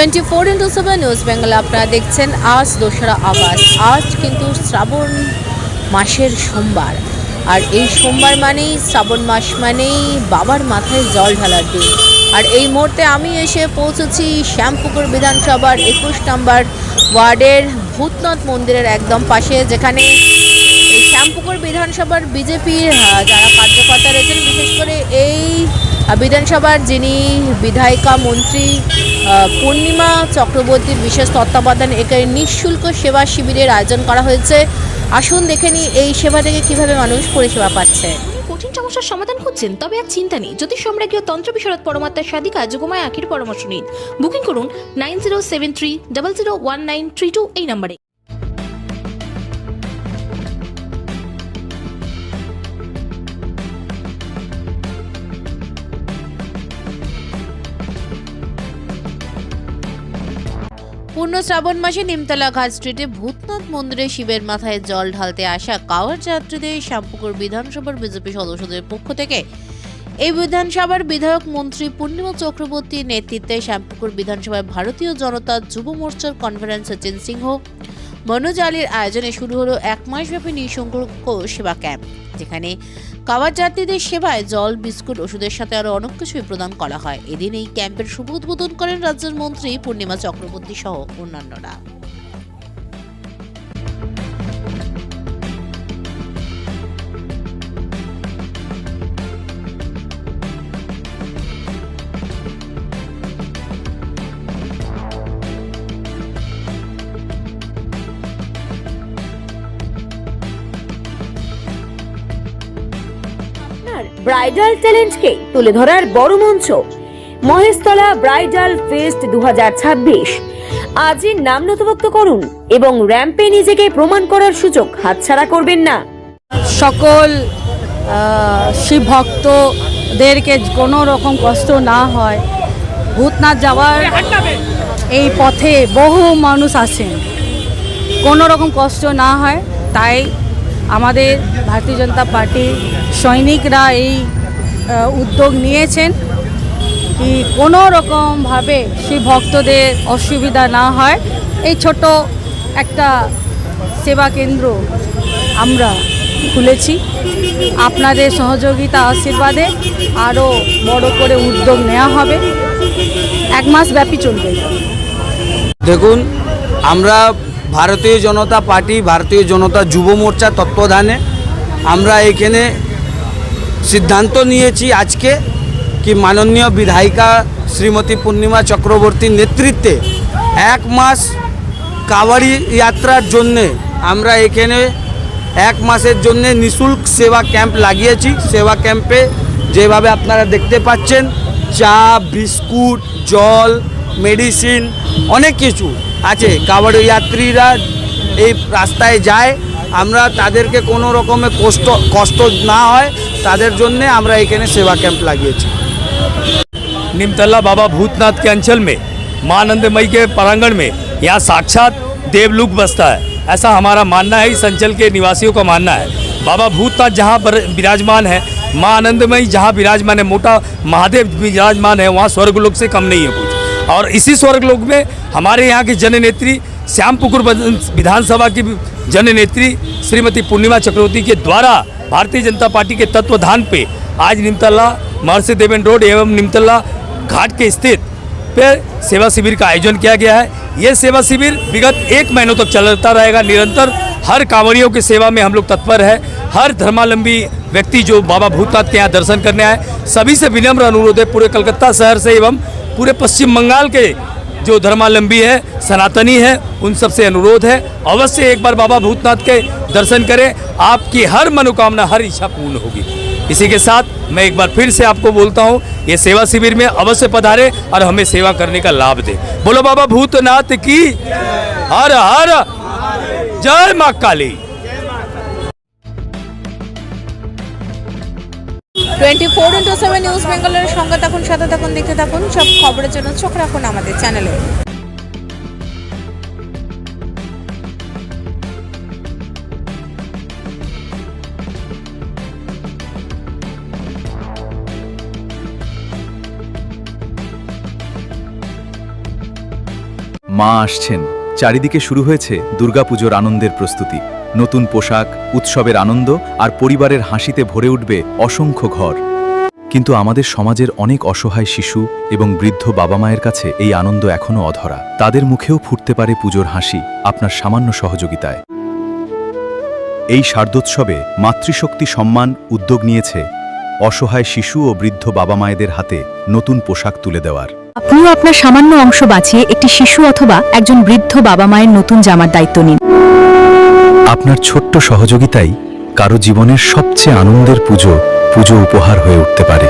24x7 news Bengal আপনারা দেখছেন। আজ দোসরা আগস্ট, আজ কিন্তু শ্রাবণ মাসের সোমবার। আর এই সোমবার মানেই শ্রাবণ মাস মানেই বাবার মাথায় জল ঢালার দিন। আর এই মুহূর্তে আমি এসে পৌঁছেছি শ্যামপুকুর বিধানসভার 21 নম্বর ওয়ার্ডের ভূতনাথ মন্দিরের একদম পাশে, যেখানে এই শ্যামপুকুর বিধানসভার বিজেপির যারা কার্যকর্তা রয়েছেন, বিশেষ করে এই বিধানসভার যিনি বিধায়িকা মন্ত্রী পূর্ণিমা চক্রবর্তীর বিশেষ তত্ত্বাবধানে এখানে নিঃশুল্ক সেবা শিবিরের আয়োজন করা হয়েছে। আসুন দেখে নিই এই সেবা থেকে কিভাবে মানুষ পরিষেবা পাচ্ছে। কঠিন সমস্যার সমাধান খুঁজছেন? তবে আর চিন্তা নেই। জ্যোতিষ সম্রাজ্ঞী তন্ত্র বিশারদ পরমাত্মা সাধিকা যোগমায়া আখির পরামর্শ নিন। বুকিং করুন 9073001932 এই নম্বরে। পূর্ণ শ্রাবণ মাসে নিমতলা ঘাট স্ট্রিটে ভূতনাথ মন্দিরে শিবের মাথায় জল ঢালতে আসা কাওয়ার যাত্রীদের শ্যামপুকুর বিধানসভার বিজেপি সদস্যদের পক্ষ থেকে এই বিধানসভার বিধায়ক মন্ত্রী পূর্ণিমা চক্রবর্তীর নেতৃত্বে শ্যামপুকুর বিধানসভার ভারতীয় জনতা যুব মোর্চার কনভেনর সচিন সিংহ মনোজ আলীর আয়োজনে শুরু হলো এক মাসব্যাপী নিঃশুল্ক সেবা ক্যাম্প, যেখানে কাওয়ার যাত্রীদের সেবায় জল, বিস্কুট, ওষুধের সাথে আরো অনেক কিছুই প্রদান করা হয়। এদিন এই ক্যাম্পের শুভ উদ্বোধন করেন রাজ্যের মন্ত্রী পূর্ণিমা চক্রবর্তী সহ অন্যান্যরা। ব্রাইডাল ট্যালেন্টকে তুলে ধরার বড় মঞ্চ মহেশতলা ব্রাইডাল ফেস্ট 2026। আজই নাম নথিভুক্ত করুন এবং র্যাম্পে নিজেকে প্রমাণ করার সুযোগ হাতছাড়া করবেন না। সকল শিব ভক্তদেরকে কোনো রকম কষ্ট না হয়, ভূতনাথ যাওয়ার এই পথে বহু মানুষ আছেন, কোনো রকম কষ্ট না হয়, তাই আমাদের ভারতীয় জনতা পার্টি সৈনিকরা এই উদ্যোগ নিয়েছেন কি কোনো রকমভাবে শিব ভক্তদের অসুবিধা না হয়। এই ছোট একটা সেবা কেন্দ্র আমরা খুলেছি। আপনাদের সহযোগিতা আশীর্বাদে আরও বড় করে উদ্যোগ নেওয়া হবে, এক মাস ব্যাপী চলবে। দেখুন, আমরা ভারতীয় জনতা পার্টি, ভারতীয় জনতা যুব মোর্চা তত্ত্বাবধানে আমরা এখানে সিদ্ধান্ত নিয়েছি আজকে কি মাননীয় বিধায়িকা শ্রীমতী পূর্ণিমা চক্রবর্তীর নেতৃত্বে এক মাস কাওয়াড়ি যাত্রার জন্যে আমরা এখানে এক মাসের জন্যে নিঃশুল্ক সেবা ক্যাম্প লাগিয়েছি। সেবা ক্যাম্পে যেভাবে আপনারা দেখতে পাচ্ছেন চা, বিস্কুট, জল, মেডিসিন অনেক কিছু আছে। কাওয়াড়ি যাত্রীরা এই রাস্তায় যায়, আমরা তাদেরকে কোনো রকমের কষ্ট না হয় তাদের জন্যে আমরা এখানে सेवा कैंप লাগিয়েছি। निमतला बाबा भूतनाथ के अंचल में मां आनंदमयी के प्रांगण में यहाँ साक्षात देवलोक बसता है, ऐसा हमारा मानना है, इस अंचल के निवासियों का मानना है। बाबा भूतनाथ जहाँ पर विराजमान है, मां आनंदमयी जहाँ विराजमान है, मोटा महादेव विराजमान है, वहाँ स्वर्गलोक से कम नहीं है कुछ। और इसी स्वर्गलोक में हमारे यहाँ की जननेत्री श्यामपुकुर विधानसभा की जननेत्री श्रीमती पूर्णिमा चक्रवर्ती के द्वारा भारतीय जनता पार्टी के तत्वाधान पे आज निमतला महर्षि देवेंद्र रोड एवं निमतला घाट के स्थित पे सेवा शिविर का आयोजन किया गया है। ये सेवा शिविर विगत 1 महीनों तक चलता रहेगा निरंतर। हर कांवड़ियों की सेवा में हम लोग तत्पर है। हर धर्मावलंबी व्यक्ति जो बाबा भूतनाथ के यहाँ दर्शन करने आए, सभी से विनम्र अनुरोध है, पूरे कलकत्ता शहर से एवं पूरे पश्चिम बंगाल के जो धर्मावलंबी है, सनातनी है, उन सब से अनुरोध है अवश्य एक बार बाबा भूतनाथ के दर्शन करें, आपकी हर मनोकामना, हर इच्छा पूर्ण होगी। इसी के साथ मैं एक बार फिर से आपको बोलता हूँ, ये सेवा शिविर में अवश्य पधारे और हमें सेवा करने का लाभ दे। बोलो बाबा भूतनाथ की हर हर जय माँ काली। 24x7 নিউজ বেঙ্গলের সঙ্গে থাকুন, সাথে থাকুন, দেখতে থাকুন। সব খবরের জন্য চোখ রাখুন আমাদের চ্যানেলে। মা আসছেন, চারিদিকে শুরু হয়েছে দুর্গাপুজোর আনন্দের প্রস্তুতি। নতুন পোশাক, উৎসবের আনন্দ আর পরিবারের হাসিতে ভরে উঠবে অসংখ্য ঘর। কিন্তু আমাদের সমাজের অনেক অসহায় শিশু এবং বৃদ্ধ বাবা মায়ের কাছে এই আনন্দ এখনও অধরা। তাদের মুখেও ফুটতে পারে পুজোর হাসি আপনার সামান্য সহযোগিতায়। এই শারদোৎসবে মাতৃশক্তি সম্মান উদ্যোগ নিয়েছে অসহায় শিশু ও বৃদ্ধ বাবা মায়েদের হাতে নতুন পোশাক তুলে দেওয়ার। আপনিও আপনার সামান্য অংশ বাঁচিয়ে একটি শিশু অথবা একজন বৃদ্ধ বাবা মায়ের নতুন জামার দায়িত্ব নিন। আপনার ছোট্ট সহযোগিতাই কারো জীবনের সবচেয়ে আনন্দের পুজো উপহার হয়ে উঠতে পারে।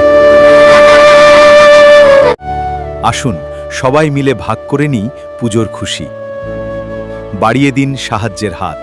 আসুন সবাই মিলে ভাগ করে নিই পুজোর খুশি। বাড়িয়ে দিন সাহায্যের হাত।